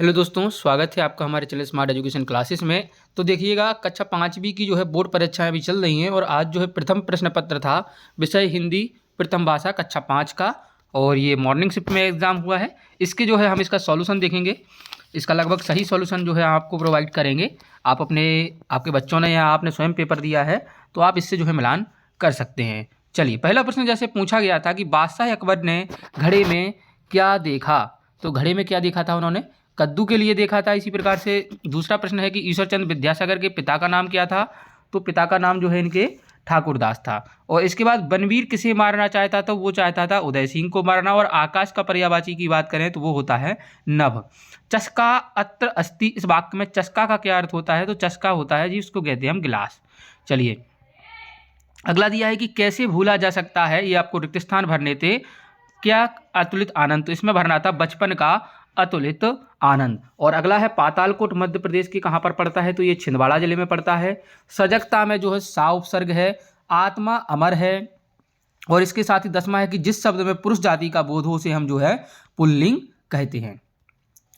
Hello दोस्तों, स्वागत है आपका हमारे चैनल स्मार्ट एजुकेशन क्लासेस में। तो देखिएगा, कक्षा 5वीं की जो है बोर्ड परीक्षाएं अभी चल रही हैं और आज जो है प्रथम प्रश्न पत्र था, विषय हिंदी प्रथम भाषा कक्षा 5 का। और ये मॉर्निंग शिफ्ट में एग्ज़ाम हुआ है। इसके जो है हम इसका सॉल्यूशन देखेंगे। इसका लगभग सही सॉल्यूशन जो है आपको प्रोवाइड करेंगे। आपके बच्चों ने या आपने स्वयं पेपर दिया है तो आप इससे जो है मिलान कर सकते हैं। चलिए, पहला प्रश्न जैसे पूछा गया था कि बादशाह अकबर ने घड़े में क्या देखा। तो घड़े में क्या देखा था उन्होंने? कद्दू के लिए देखा था। इसी प्रकार से दूसरा प्रश्न है कि ईश्वरचंद्र विद्यासागर के पिता का नाम क्या था। तो पिता का नाम जो है इनके ठाकुरदास था। और इसके बाद बनवीर किसे मारना चाहता था? वो चाहता था उदय सिंह को मारना। और आकाश का पर्यायवाची की बात करें तो वो होता है नभ। चस्का अत्र अस्ति, इस वाक्य में चस्का का क्या अर्थ होता है? तो चस्का होता है जी, उसको कहते हैं हम गिलास। चलिए, अगला दिया है कि कैसे भूला जा सकता है, ये आपको रिक्त स्थान भरने थे। क्या अतुलित आनंद, तो इसमें भरना था बचपन का अतुलित आनंद। और अगला है पातालकोट मध्य प्रदेश के कहाँ पर पड़ता है? तो ये छिंदवाड़ा जिले में पड़ता है। सजगता में जो है सा उपसर्ग है। आत्मा अमर है। और इसके साथ ही 10वां है कि जिस शब्द में पुरुष जाति का बोध हो उसे हम जो है पुल्लिंग कहते हैं।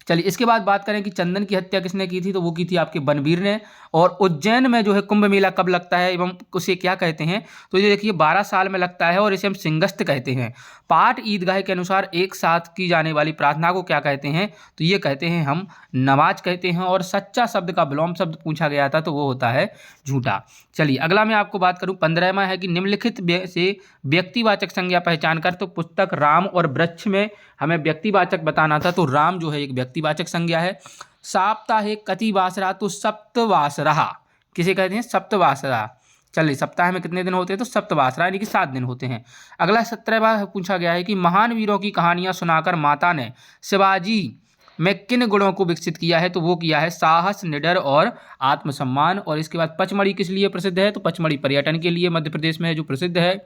चलिए, इसके बाद बात करें कि चंदन की हत्या किसने की थी। तो वो की थी आपके बनवीर ने। और उज्जैन में जो है कुंभ मेला कब लगता है एवं उसे क्या कहते हैं? तो ये देखिए 12 साल में लगता है और इसे हम सिंगस्त कहते हैं। पाठ ईदगाह के अनुसार एक साथ की जाने वाली प्रार्थना को क्या कहते हैं? तो ये कहते हैं हम नमाज कहते हैं। और सच्चा शब्द का विलोम शब्द पूछा गया था तो वो होता है झूठा। चलिए, अगला मैं आपको बात करूं 15वां है कि निम्नलिखित से व्यक्तिवाचक संज्ञा पहचान कर। तो पुस्तक राम और वृक्ष में हमें व्यक्तिवाचक बताना था, तो राम जो है एक व्यक्तिवाचक संज्ञा है। साप्ताहिक कतिवासरा, तो सप्तवासरा किसे कहते हैं? सप्तवासरा। चलिए, सप्ताह में कितने दिन होते हैं? तो सप्तवासरा यानी कि 7 दिन होते हैं। अगला 17वां पूछा गया है कि महान वीरों की कहानियां सुनाकर माता ने शिवाजी में किन गुणों को विकसित किया है। तो वो किया है साहस, निडर और आत्मसम्मान। और इसके बाद पचमढ़ी किस लिए प्रसिद्ध है? तो पचमढ़ी पर्यटन के लिए मध्य प्रदेश में है जो प्रसिद्ध है।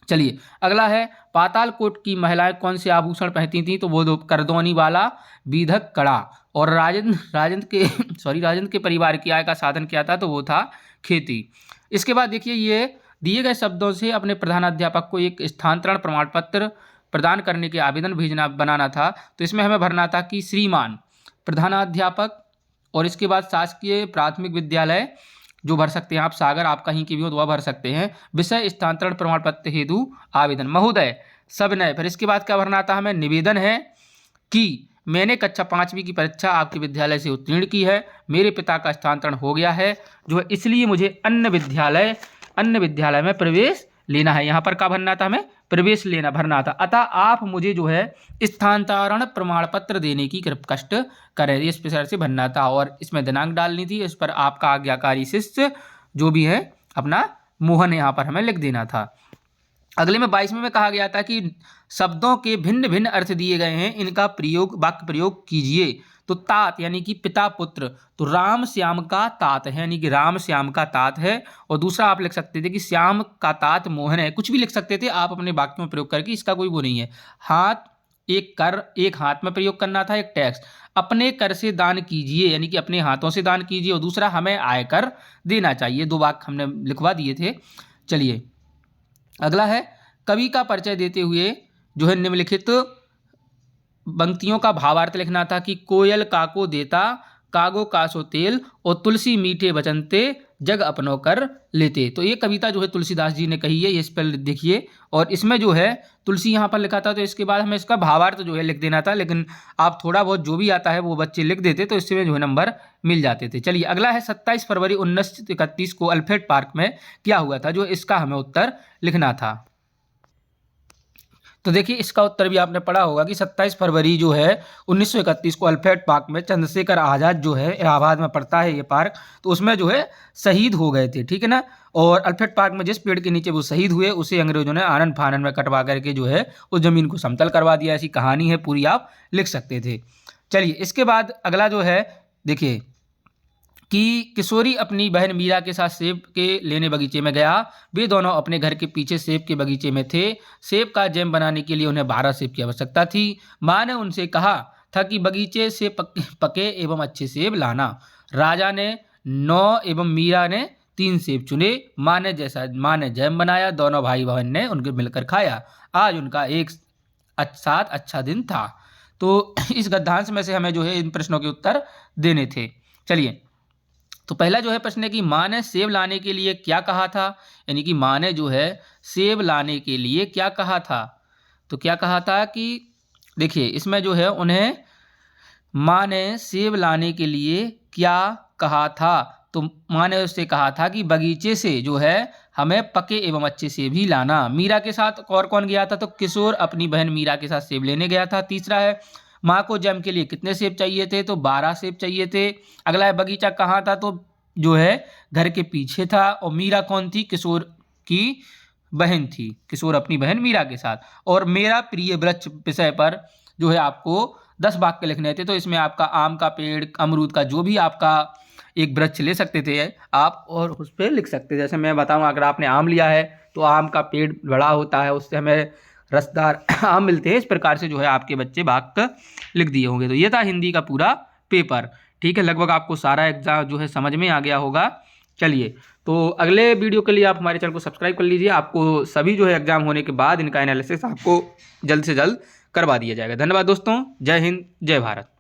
चलिए, अगला है पातालकोट की महिलाएं कौन से आभूषण पहनती थी। तो वो दो करदौनी वाला बीधक कड़ा। और राजेंद्र के परिवार की आय का साधन क्या था? तो वो था खेती। इसके बाद देखिए, ये दिए गए शब्दों से अपने प्रधानाध्यापक को एक स्थानांतरण प्रमाण पत्र प्रदान करने के आवेदन बनाना था। तो इसमें हमें भरना था कि श्रीमान प्रधानाध्यापक। और इसके बाद शासकीय प्राथमिक विद्यालय जो भर सकते हैं आप, सागर आप कहीं की भी हो तो वह भर सकते हैं। विषय स्थानांतरण प्रमाण पत्र हेतु आवेदन महोदय सविनय। फिर इसके बाद क्या भरना था हमें? निवेदन है कि मैंने कक्षा 5वीं की परीक्षा आपके विद्यालय से उत्तीर्ण की है। मेरे पिता का स्थानांतरण हो गया है जो है, इसलिए मुझे अन्य विद्यालय में प्रवेश लेना है। यहाँ पर क्या भरना था हमें? प्रवेश लेना भरना था। अतः आप मुझे जो है स्थानांतरण प्रमाण पत्र देने की कष्ट करें, इस प्रकार से भरना था। और इसमें दिनांक डालनी थी। इस पर आपका आज्ञाकारी शिष्य जो भी है अपना मोहन यहाँ पर हमें लिख देना था। अगले में 22वें में कहा गया था कि शब्दों के भिन्न भिन्न अर्थ दिए गए हैं, इनका वाक्य प्रयोग कीजिए। तो तात यानी कि पिता पुत्र, तो राम श्याम का तात है, यानी कि राम श्याम का तात है। और दूसरा आप लिख सकते थे कि श्याम का तात मोहन है। कुछ भी लिख सकते थे आप अपने वाक्य में प्रयोग करके, इसका कोई वो नहीं है। हाथ, एक हाथ में प्रयोग करना था। एक टैक्स, अपने कर से दान कीजिए, यानी कि अपने हाथों से दान कीजिए। और दूसरा हमें आयकर देना चाहिए। 2 वाक्य हमने लिखवा दिए थे। चलिए, अगला है कवि का परिचय देते हुए जो है निम्नलिखित पंक्तियों का भावार्थ लिखना था कि कोयल काको देता, कागो कासो तेल, और तुलसी मीठे बचनते, जग अपनो कर लेते। तो ये कविता जो है तुलसीदास जी ने कही है, ये इस पर देखिए। और इसमें जो है तुलसी यहाँ पर लिखा था, तो इसके बाद हमें इसका भावार्थ जो है लिख देना था। लेकिन आप थोड़ा बहुत जो भी आता है वो बच्चे लिख देते तो इससे जो है नंबर मिल जाते थे। चलिए, अगला है 27 फरवरी 1931 को अल्फ्रेड पार्क में क्या हुआ था, जो इसका हमें उत्तर लिखना था। तो देखिए, इसका उत्तर भी आपने पढ़ा होगा कि 27 फरवरी जो है 1931 को अल्फ्रेड पार्क में चंद्रशेखर आज़ाद जो है, इलाहाबाद में पड़ता है ये पार्क, तो उसमें जो है शहीद हो गए थे। ठीक है ना। और अल्फ्रेड पार्क में जिस पेड़ के नीचे वो शहीद हुए उसे अंग्रेजों ने आनन फानन में कटवा करके जो है उस जमीन को समतल करवा दिया। ऐसी कहानी है, पूरी आप लिख सकते थे। चलिए, इसके बाद अगला जो है देखिए कि किशोरी अपनी बहन मीरा के साथ सेब के लेने बगीचे में गया। वे दोनों अपने घर के पीछे सेब के बगीचे में थे। सेब का जैम बनाने के लिए उन्हें 12 सेब की आवश्यकता थी। माँ ने उनसे कहा था कि बगीचे से पके एवं अच्छे सेब लाना। राजा ने 9 एवं मीरा ने 3 सेब चुने। माँ ने जैम बनाया। दोनों भाई बहन ने उनके मिलकर खाया। आज उनका एक साथ अच्छा दिन था। तो इस गद्यांश में से हमें जो है इन प्रश्नों के उत्तर देने थे। चलिए, तो पहला जो है प्रश्न है कि माँ ने सेब लाने के लिए क्या कहा था, यानी कि माँ ने जो है सेब लाने के लिए क्या कहा था। तो क्या कहा था कि देखिए इसमें जो है उन्हें माँ ने सेब लाने के लिए क्या कहा था। तो माँ ने उससे कहा था कि बगीचे से जो है हमें पके एवं अच्छे सेब ही लाना। मीरा के साथ और कौन गया था, तो किशोर अपनी बहन मीरा के साथ सेब लेने गया था। तीसरा है माँ को जैम के लिए कितने सेब चाहिए थे, तो 12 सेब चाहिए थे। अगला है बगीचा कहाँ था, तो जो है घर के पीछे था। और मीरा कौन थी, किशोर की बहन थी, किशोर अपनी बहन मीरा के साथ। और मेरा प्रिय वृक्ष विषय पर जो है आपको 10 वाक्य लिखने थे। तो इसमें आपका आम का पेड़, अमरूद का, जो भी आपका एक वृक्ष ले सकते थे आप और उस पर लिख सकते थे। जैसे मैं बताऊँ, अगर आपने आम लिया है तो आम का पेड़ बड़ा होता है, उससे हमें रसदार आम मिलते हैं। इस प्रकार से जो है आपके बच्चे वाक्य लिख दिए होंगे। तो ये था हिंदी का पूरा पेपर। ठीक है, लगभग आपको सारा एग्जाम जो है समझ में आ गया होगा। चलिए, तो अगले वीडियो के लिए आप हमारे चैनल को सब्सक्राइब कर लीजिए। आपको सभी जो है एग्जाम होने के बाद इनका एनालिसिस आपको जल्द से जल्द करवा दिया जाएगा। धन्यवाद दोस्तों, जय हिंद, जय भारत।